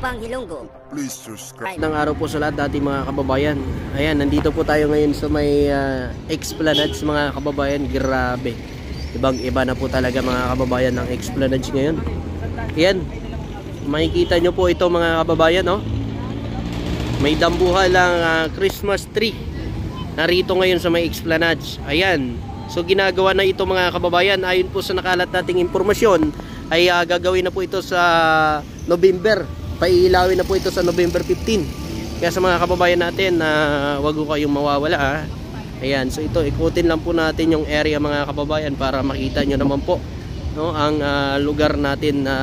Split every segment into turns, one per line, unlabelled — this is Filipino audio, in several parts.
Tabang Ilonggo.
Please subscribe.
Ng araw po sa lahat ating mga kababayan. Ayan, nandito po tayo ngayon sa may Esplanades mga kababayan. Grabe. Ibang iba na po talaga mga kababayan ng Esplanades ngayon. Ayan. Makikita nyo po ito mga kababayan, no? May dambuhalang Christmas tree. Narito ngayon sa may Esplanades. Ayan. So ginagawa na ito mga kababayan. Ayon po sa nakalat nating impormasyon, ay gagawin na po ito sa November. Paiilawin na po ito sa November 15. Kaya sa mga kababayan natin na wag ko kayong mawawala. Ayan, so ito ikutin lang po natin yung area mga kababayan para makita nyo naman po, no, ang lugar natin na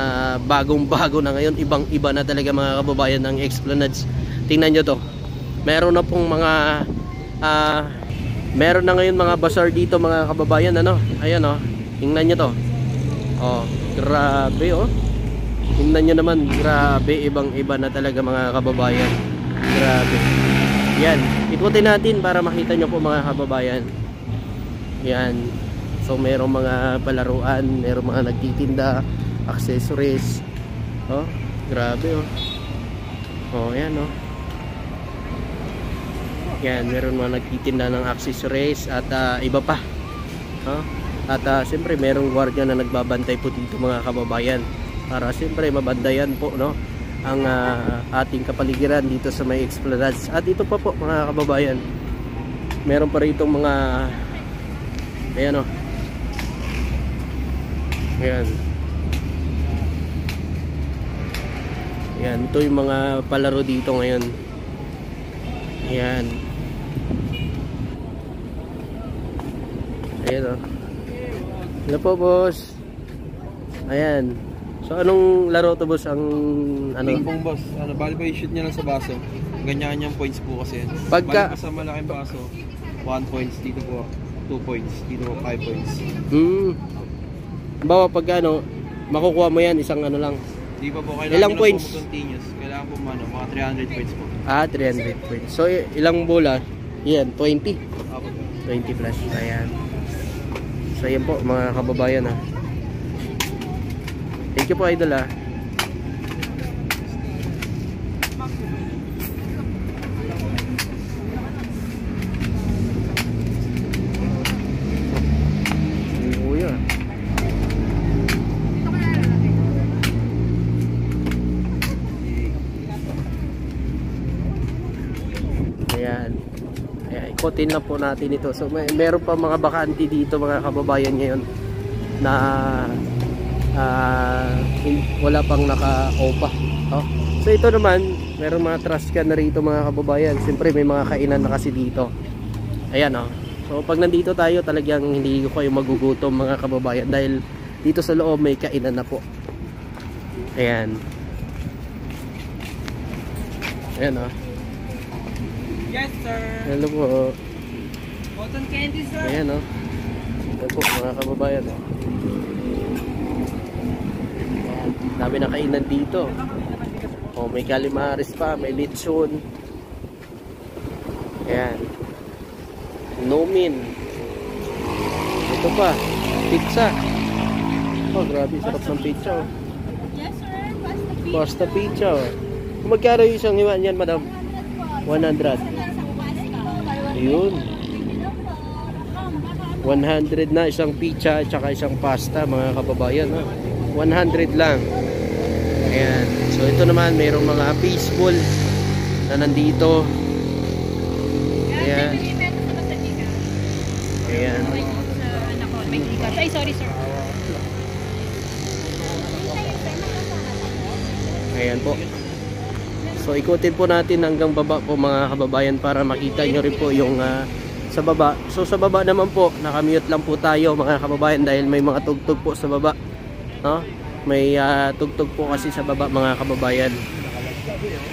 bagong-bago na ngayon. Ibang-iba na talaga mga kababayan ng Esplanades. Tingnan nyo to. Meron na pong mga meron na ngayon mga bazaar dito mga kababayan, ano? Ayan, oh. Tingnan nyo to. Oh, grabe, oh. Tingnan nyo naman, grabe, ibang-iba na talaga mga kababayan. Grabe. Yan, ikutin natin para makita nyo po mga kababayan. Yan. So merong mga palaruan, merong mga nagtitinda, accessories. Oh, grabe, oh. Oh, yan, oh. Yan, meron mga nagtitinda ng accessories at iba pa. Oh. At siyempre merong gwardiya na nagbabantay po dito mga kababayan para siyempre mabandayan po, no, ang ating kapaligiran dito sa may Esplanades. At ito pa po mga kababayan, meron pa rito mga ayan, oh. Ayan. Ayan, ito yung mga palaro dito ngayon. Ayan. Ayan, oh. Hello po, boss. Ayan. So anong laro to, boss? Ang ano?
Ping-pong, boss. Ano, bali pa i-shoot niya lang sa baso. Ganyan yung points po kasi.
Pagka
bali pa sa malaking baso, 1 points. Dito po 2 points. Dito po 5 points.
Bawa pag ano, makukuha mo yan isang ano lang.
Di pa po kailangan. Ilang points? Po continuous. Kailangan po mga 300 points po.
300 points. So ilang bola? Yan, 20.
Apo.
20 plus. Ayan. So yan po mga kababayan, ha. Thank you po, idol, ha. Kuya. Ayan. Ikutin lang po natin ito. So meron pa mga bakante dito mga kababayan ngayon na wala pang naka-opa. Oh. So ito naman, meron mga trash can na rito mga kababayan. Siyempre may mga kainan na kasi dito. Ayan, oh. So pag nandito tayo talagang hindi ko kayo magugutom mga kababayan dahil dito sa loob may kainan na po. Ayan. Ayan, oh.
Yes, sir.
Hello po.
Cotton candy, sir.
Ayan, oh. Ito po mga kababayan, oh. Ayan. Dami na kainan dito. Oh, may kalimaris pa, may lechon. Ayan. Nomin. Ito pa, pizza. Oh, grabe, sarap ng pizza, oh.
Yes, sir. Pasta pizza.
Pasta pizza, oh. Magkano yung isang iwan yan, madam? 100. Yun. 100 na isang pizza at saka isang pasta mga kababayan, ha? 100 lang. Ayan. So ito naman mayroong mga fishbowl na nandito. Ayan. Ayan.
Ay, sorry, sir.
Ayan po. So ikutin po natin hanggang baba po mga kababayan para makita nyo rin po yung sa baba. So sa baba naman po, nakamute lang po tayo mga kababayan dahil may mga tugtog po sa baba, no? May tugtog po kasi sa baba mga kababayan.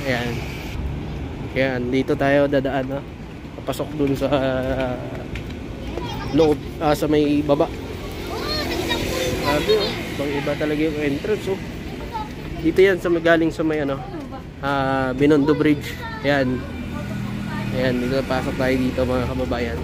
Ayan. Ayan, dito tayo dadaan, no? Papasok dun sa loob, sa may baba. Sabi, oh, bang iba talaga yung entrance, oh. Dito yan sa galing sa may ano, Binondo Bridge. Ayan. Ayan, dito pasok tayo dito mga kababayan.